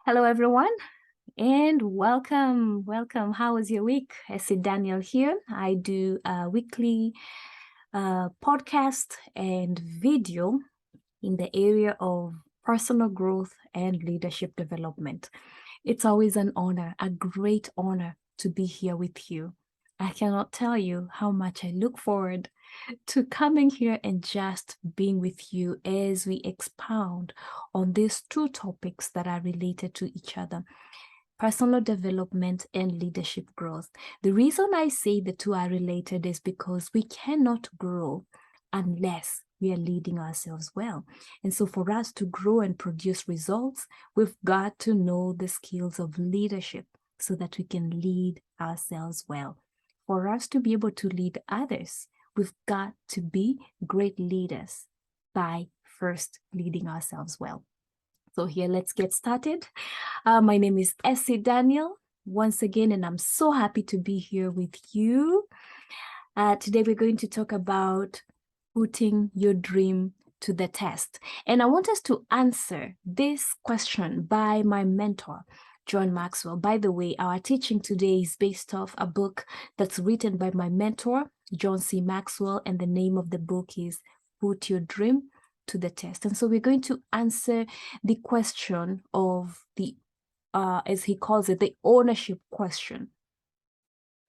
Hello, everyone, and welcome. Welcome. How was your week? Essie Daniel here. I do a weekly podcast and video in the area of personal growth and leadership development. It's always an honor, a great honor to be here with you. I cannot tell you how much I look forward to coming here and just being with you as we expound on these two topics that are related to each other: personal development and leadership growth. The reason I say the two are related is because we cannot grow unless we are leading ourselves well. And so for us to grow and produce results, we've got to know the skills of leadership so that we can lead ourselves well. For us to be able to lead others, we've got to be great leaders by first leading ourselves well. So here, let's get started. My name is Essie Daniel once again, and I'm so happy to be here with you. Today, we're going to talk about putting your dream to the test. And I want us to answer this question by my mentor, John Maxwell. By the way, our teaching today is based off a book that's written by my mentor, John C. Maxwell, and the name of the book is Put Your Dream to the Test. And so we're going to answer the question of the, as he calls it, the ownership question,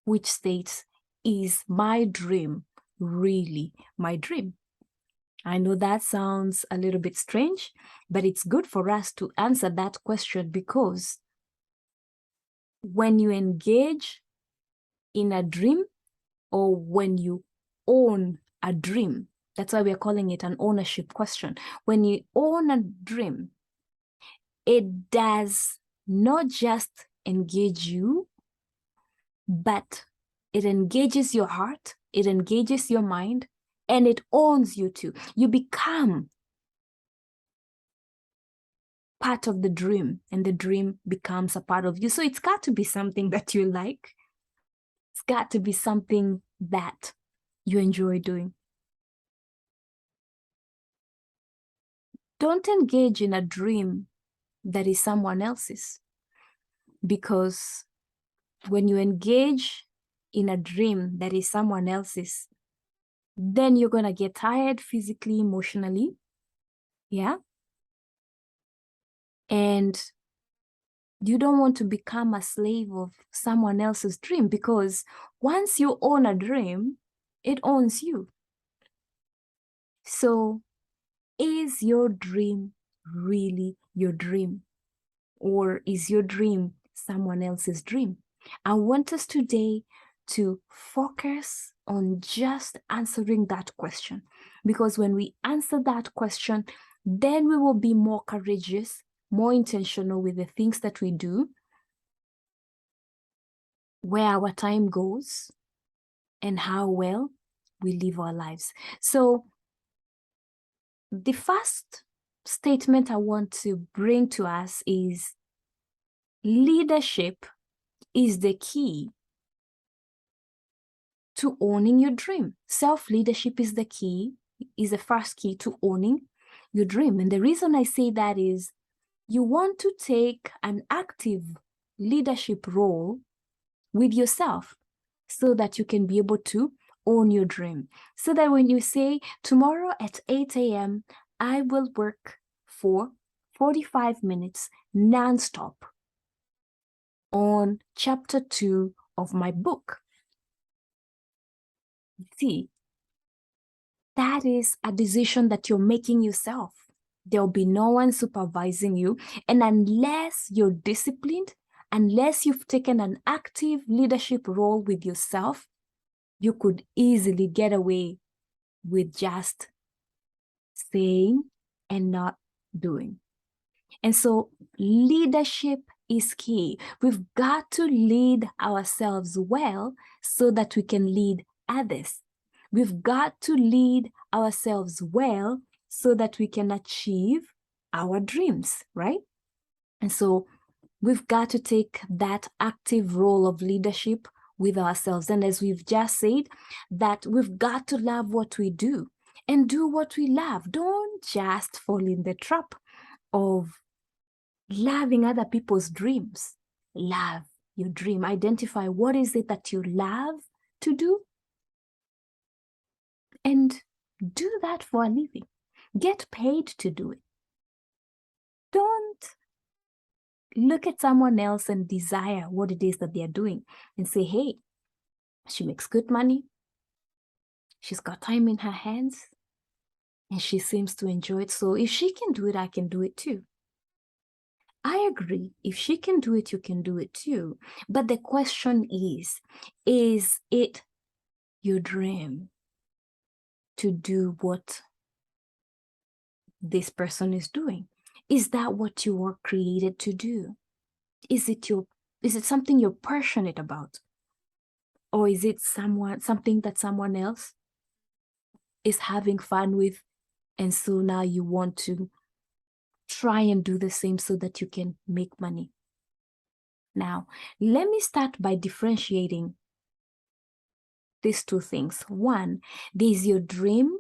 which states, is my dream really my dream? I know that sounds a little bit strange, but it's good for us to answer that question, because when you engage in a dream, or when you own a dream, that's why we're calling it an ownership question. When you own a dream, it does not just engage you, but it engages your heart, it engages your mind, and it owns you too. You become part of the dream, and the dream becomes a part of you. So it's got to be something that you like. It's got to be something that you enjoy doing. Don't engage in a dream that is someone else's, because when you engage in a dream that is someone else's, then you're going to get tired physically, emotionally. Yeah. And you don't want to become a slave of someone else's dream, because once you own a dream, it owns you. So is your dream really your dream? Or is your dream someone else's dream? I want us today to focus on just answering that question, because when we answer that question, then we will be more courageous, more intentional with the things that we do, where our time goes, and how well we live our lives. So the first statement I want to bring to us is leadership is the key to owning your dream. Self-leadership is the key, is the first key to owning your dream. And the reason I say that is you want to take an active leadership role with yourself so that you can be able to own your dream. So that when you say, tomorrow at 8 a.m., I will work for 45 minutes nonstop on chapter 2 of my book. See, that is a decision that you're making yourself. There'll be no one supervising you. And unless you're disciplined, unless you've taken an active leadership role with yourself, you could easily get away with just saying and not doing. And so leadership is key. We've got to lead ourselves well so that we can lead others. We've got to lead ourselves well so that we can achieve our dreams, right? And so we've got to take that active role of leadership with ourselves. And as we've just said, that we've got to love what we do and do what we love. Don't just fall in the trap of Loving other people's dreams. Love your dream. Identify what is it that you love to do and do that for a living. Get paid to do it. Don't look at someone else and desire what it is that they're doing and say, hey, she makes good money. She's got time in her hands and she seems to enjoy it. So if she can do it, I can do it too. I agree. If she can do it, you can do it too. But the question is it your dream to do what this person is doing? Is that what you were created to do? Is it something you're passionate about? Or is it something that someone else is having fun with? And so now you want to try and do the same so that you can make money. Now, let me start by differentiating these two things. One, there's your dream,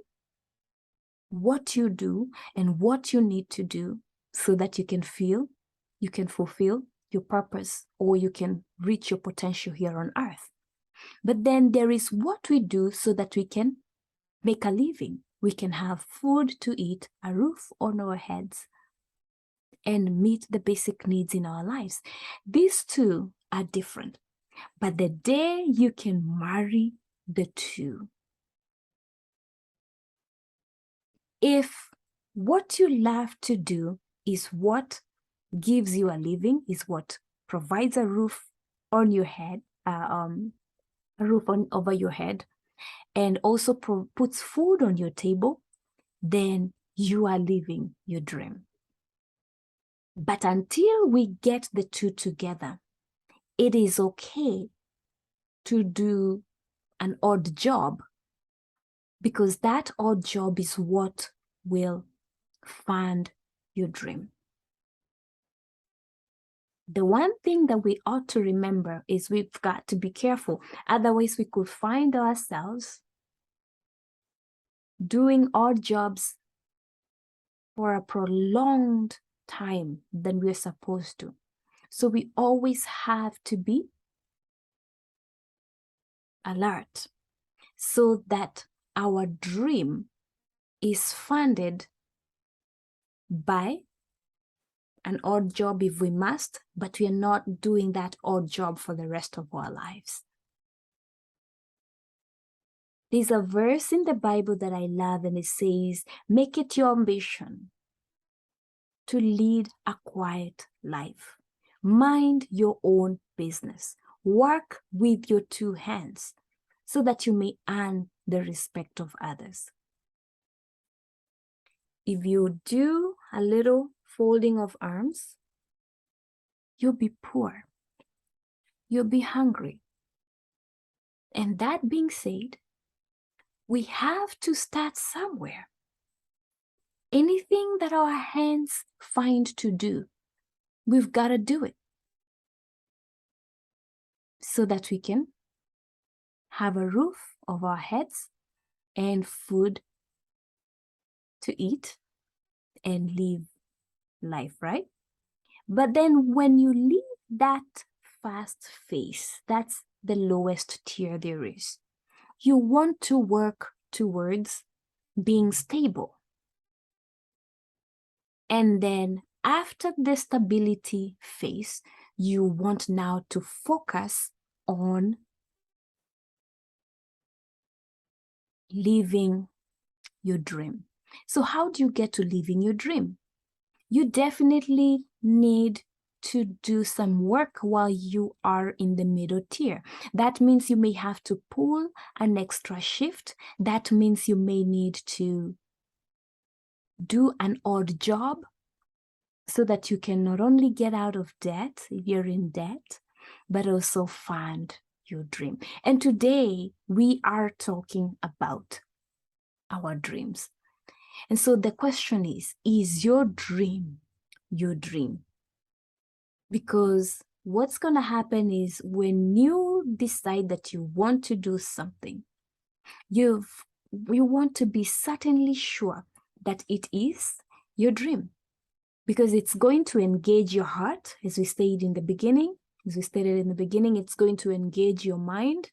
what you do and what you need to do so that you can fulfill your purpose, or you can reach your potential here on earth. But then there is what we do so that we can make a living. We can have food to eat, a roof on our heads, and meet the basic needs in our lives. These two are different. But the day you can marry the two, if what you love to do is what gives you a living, is what provides a roof on your head, over your head, and also puts food on your table, then you are living your dream. But until we get the two together, it is okay to do an odd job, because that odd job is what will fund your dream. The one thing that we ought to remember is we've got to be careful. Otherwise, we could find ourselves doing odd jobs for a prolonged time than we're supposed to. So we always have to be alert so that our dream is funded by an odd job if we must, but we are not doing that odd job for the rest of our lives. There's a verse in the Bible that I love, and it says, make it your ambition to lead a quiet life. Mind your own business. Work with your two hands so that you may earn the respect of others. If you do a little folding of arms, you'll be poor. You'll be hungry. And that being said, we have to start somewhere. Anything that our hands find to do, we've got to do it so that we can have a roof over our heads and food to eat and live life, right? But then when you leave that fast phase, that's the lowest tier there is. You want to work towards being stable. And then after the stability phase, you want now to focus on living your dream. So how do you get to living your dream? You definitely need to do some work while you are in the middle tier. That means you may have to pull an extra shift. That means you may need to do an odd job so that you can not only get out of debt if you're in debt, but also fund your dream. And today we are talking about our dreams. And so the question is your dream your dream? Because what's going to happen is when you decide that you want to do something, you want to be certainly sure that it is your dream. because it's going to engage your heart, as we stated in the beginning. It's going to engage your mind.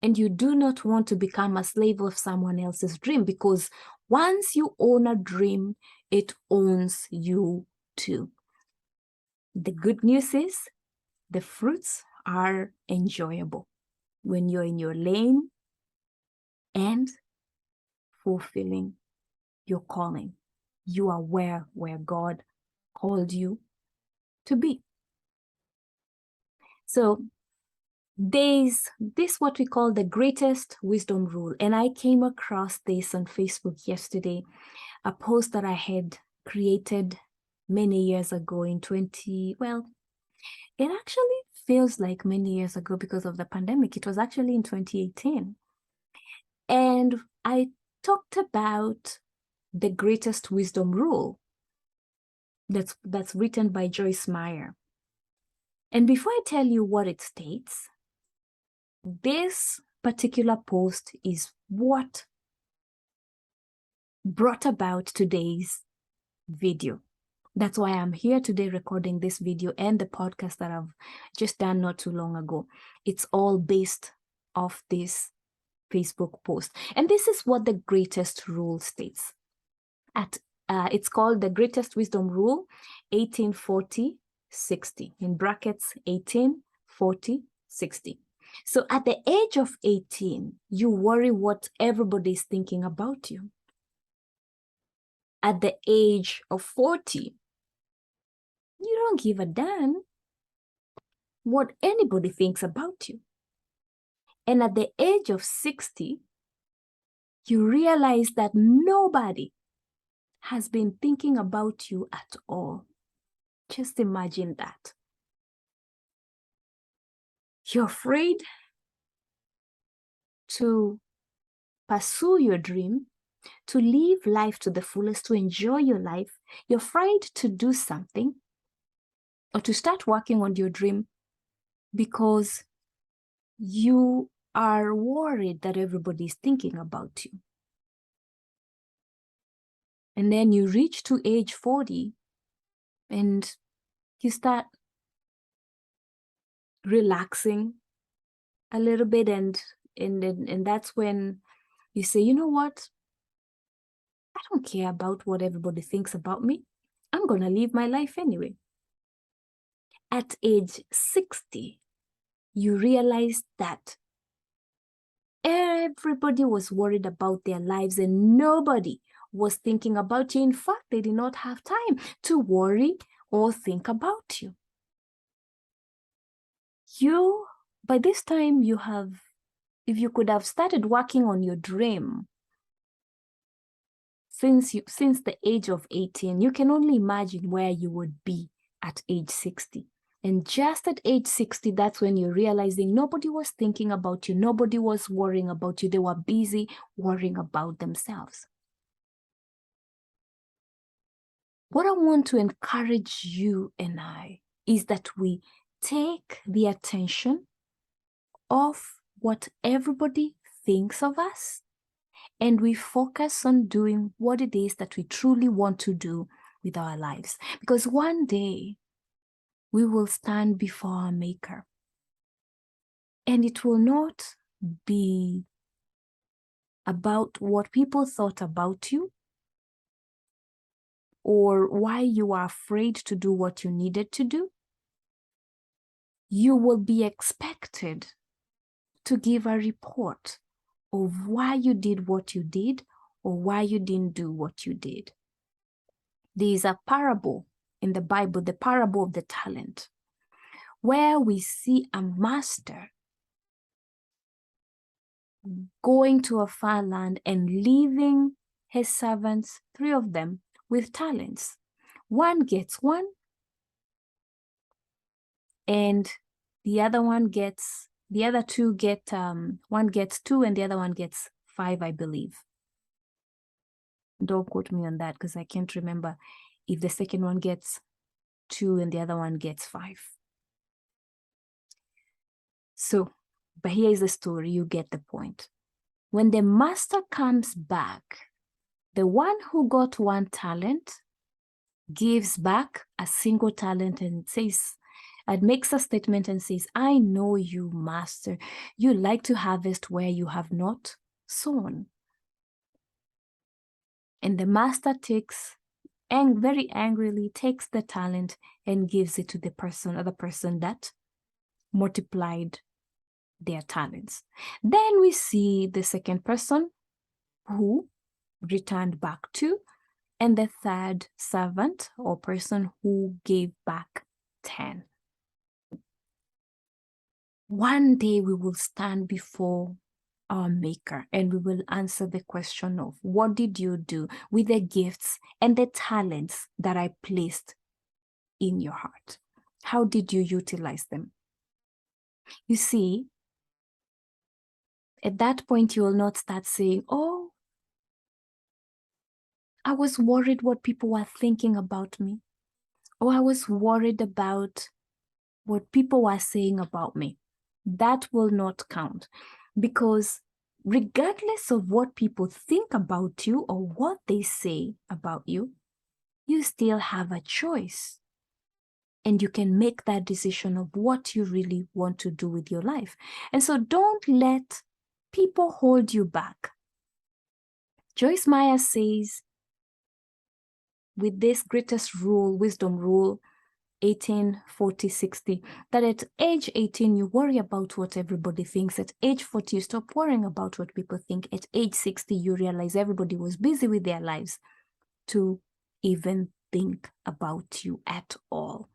And you do not want to become a slave of someone else's dream, because once you own a dream, it owns you too. The good news is the fruits are enjoyable when you're in your lane and fulfilling your calling. You are where God called you to be. So this what we call the greatest wisdom rule. And I came across this on Facebook yesterday, a post that I had created many years ago in it actually feels like many years ago because of the pandemic. It was actually in 2018. And I talked about the greatest wisdom rule that's written by Joyce Meyer. And before I tell you what it states, this particular post is what brought about today's video. That's why I'm here today recording this video and the podcast that I've just done not too long ago. It's all based off this Facebook post. And this is what the greatest rule states. It's called the Greatest Wisdom Rule, 1840-60, in brackets 1840-60. So at the age of 18, you worry what everybody is thinking about you. At the age of 40, you don't give a damn what anybody thinks about you. And at the age of 60, you realize that nobody has been thinking about you at all. Just imagine that. You're afraid to pursue your dream, to live life to the fullest, to enjoy your life. You're afraid to do something or to start working on your dream because you are worried that everybody is thinking about you. And then you reach to age 40 and you start relaxing a little bit, and that's when you say, you know what? I don't care about what everybody thinks about me. I'm going to live my life anyway. At age 60, you realize that everybody was worried about their lives and nobody was thinking about you. In fact, they did not have time to worry or think about you. By this time, if you could have started working on your dream since the age of 18, you can only imagine where you would be at age 60. And just at age 60, that's when you're realizing nobody was thinking about you. Nobody was worrying about you. They were busy worrying about themselves. What I want to encourage you and I is that we take the attention of what everybody thinks of us and we focus on doing what it is that we truly want to do with our lives. Because one day we will stand before our Maker. And it will not be about what people thought about you or why you are afraid to do what you needed to do. You will be expected to give a report of why you did what you did or why you didn't do what you did. There is a parable in the Bible, the parable of the talent, where we see a master going to a far land and leaving his servants, 3 of them, with talents. One gets 1, and the other 2 get, one gets 2 and the other one gets 5, I believe. Don't quote me on that because I can't remember if the second one gets 2 and the other one gets 5. So, but here is the story, you get the point. When the master comes back, the one who got 1 talent gives back a single talent and says, and makes a statement and says, I know you, master. You like to harvest where you have not sown. And the master takes, and very angrily takes the talent and gives it to the other person that multiplied their talents. Then we see the second person who returned back to, and the third servant or person who gave back 10. One day we will stand before our Maker and we will answer the question of, what did you do with the gifts and the talents that I placed in your heart? How did you utilize them? You see, at that point, you will not start saying, oh, I was worried what people were thinking about me. Or I was worried about what people were saying about me. That will not count, because regardless of what people think about you or what they say about you, you still have a choice. And you can make that decision of what you really want to do with your life. And so don't let people hold you back. Joyce Meyer says, with this greatest rule, wisdom rule, 18-40-60, that at age 18, you worry about what everybody thinks. At age 40, you stop worrying about what people think. At age 60, you realize everybody was busy with their lives to even think about you at all.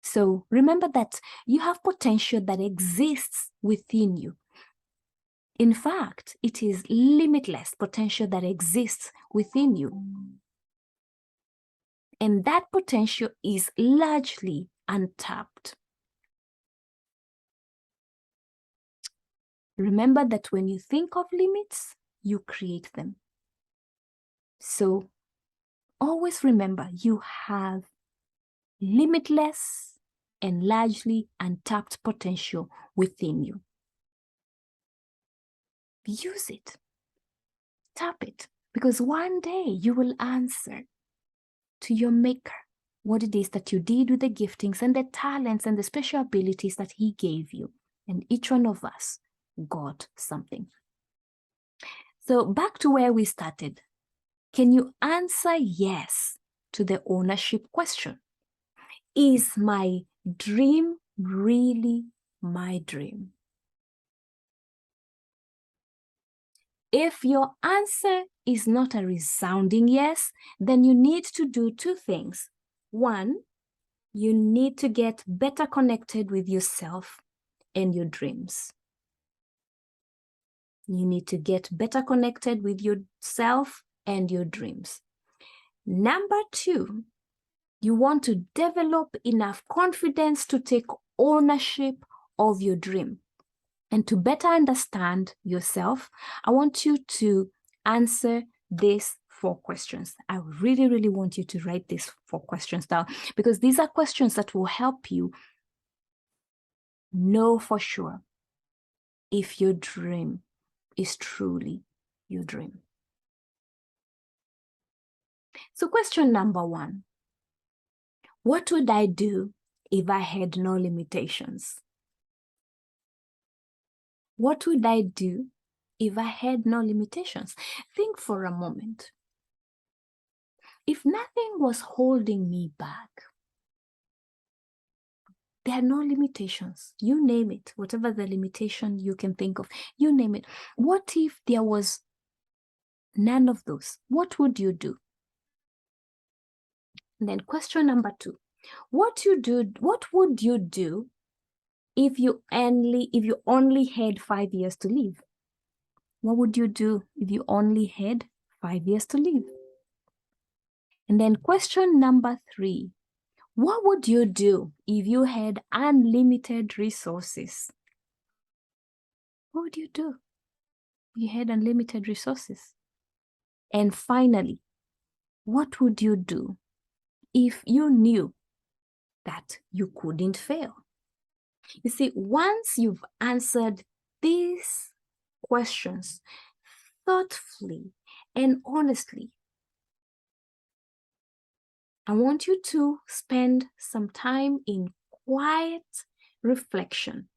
So remember that you have potential that exists within you. In fact, it is limitless potential that exists within you. And that potential is largely untapped. Remember that when you think of limits, you create them. So always remember, you have limitless and largely untapped potential within you. Use it. Tap it. Because one day you will answer to your Maker what it is that you did with the giftings and the talents and the special abilities that He gave you. And each one of us got something. So back to where we started. Can you answer yes to the ownership question? Is my dream really my dream? If your answer is not a resounding yes, then you need to do two things. One, you need to get better connected with yourself and your dreams. You need to get better connected with yourself and your dreams. Number two, you want to develop enough confidence to take ownership of your dream. And to better understand yourself, I want you to answer these 4 questions. I really, really want you to write these 4 questions down, because these are questions that will help you know for sure if your dream is truly your dream. So question number 1, what would I do if I had no limitations? What would I do if I had no limitations? Think for a moment. If nothing was holding me back, there are no limitations. You name it, whatever the limitation you can think of, you name it. What if there was none of those? What would you do? And then question number 2, what would you do if you only had 5 years to live? What would you do if you only had 5 years to live? And then question number 3, what would you do if you had unlimited resources? What would you do if you had unlimited resources? And finally, what would you do if you knew that you couldn't fail? You see, once you've answered these questions thoughtfully and honestly, I want you to spend some time in quiet reflection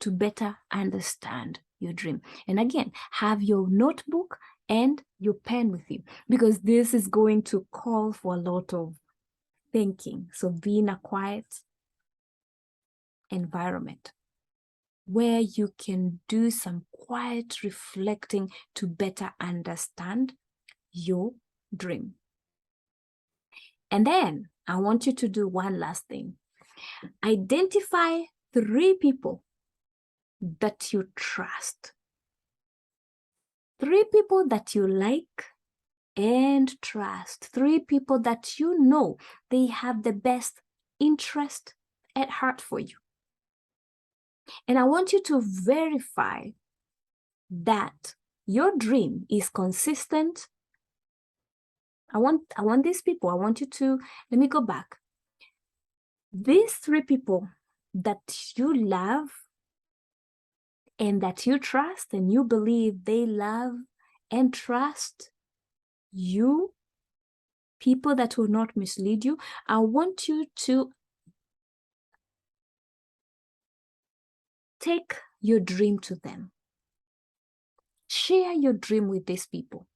to better understand your dream. And again, have your notebook and your pen with you, because this is going to call for a lot of thinking. So be in a quiet environment where you can do some quiet reflecting to better understand your dream. And then I want you to do one last thing. Identify 3 people that you trust. 3 people that you like and trust. 3 people that you know they have the best interest at heart for you. And I want you to verify that your dream is consistent. I want these people. I want you to, let me go back. These 3 people that you love and that you trust and you believe they love and trust you, people that will not mislead you, I want you to take your dream to them. Share your dream with these people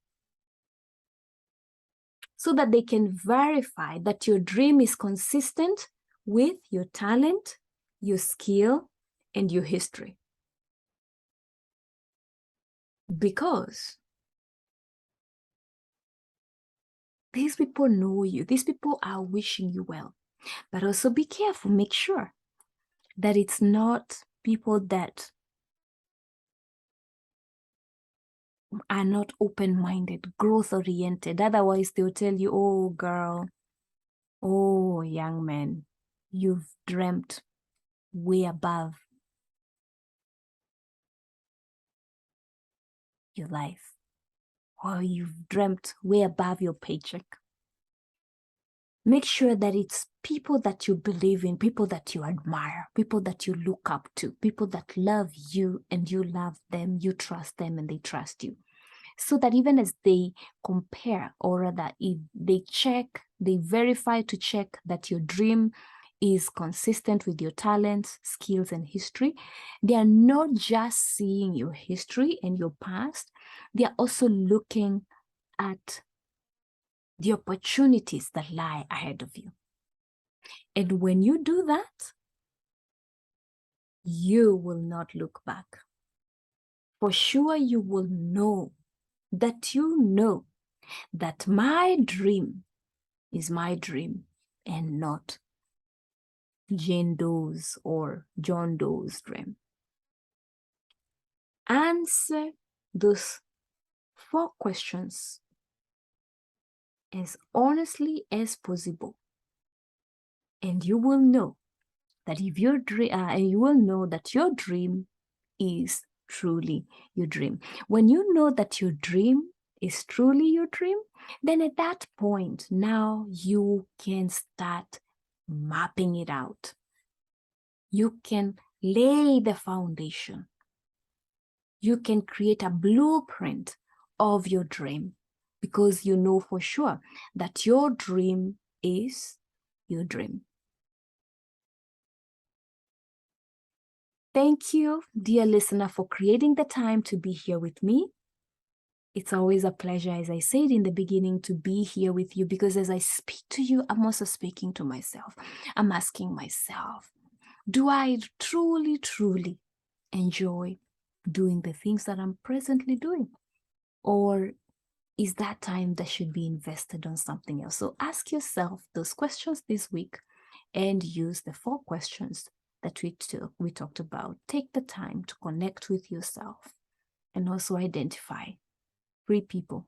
so that they can verify that your dream is consistent with your talent, your skill, and your history. Because these people know you. These people are wishing you well. But also be careful. Make sure that it's not people that are not open-minded, growth-oriented. Otherwise, they'll tell you, oh, girl, oh, young man, you've dreamt way above your life. Or you've dreamt way above your paycheck. Make sure that it's people that you believe in, people that you admire, people that you look up to, people that love you and you love them, you trust them and they trust you. So that even as they compare, or rather if they check, they verify to check that your dream is consistent with your talents, skills, and history, they are not just seeing your history and your past, they are also looking at the opportunities that lie ahead of you. And when you do that, you will not look back. For sure, you will know that my dream is my dream and not Jane Doe's or John Doe's dream. Answer those 4 questions as honestly as possible, and you will know that if your dream, you will know that your dream is truly your dream. When you know that your dream is truly your dream, then at that point, now you can start mapping it out. You can lay the foundation. You can create a blueprint of your dream, because you know for sure that your dream is your dream. Thank you, dear listener, for creating the time to be here with me. It's always a pleasure, as I said in the beginning, to be here with you, because as I speak to you, I'm also speaking to myself. I'm asking myself, do I truly, truly enjoy doing the things that I'm presently doing? Or is that time that should be invested on something else? So ask yourself those questions this week and use the 4 questions that we talked about. Take the time to connect with yourself and also identify 3 people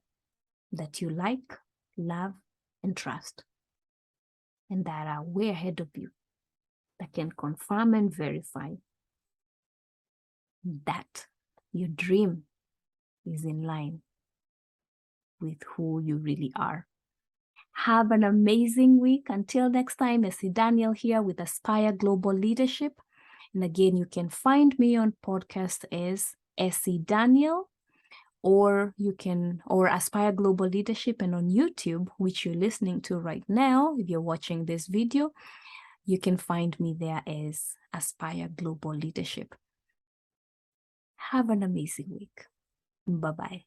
that you like, love, and trust, and that are way ahead of you, that can confirm and verify that your dream is in line with who you really are. Have an amazing week. Until next time, Essie Daniel here with Aspire Global Leadership. And again, you can find me on podcast as Essie Daniel, or Aspire Global Leadership, and on YouTube, which you're listening to right now, if you're watching this video, you can find me there as Aspire Global Leadership. Have an amazing week. Bye-bye.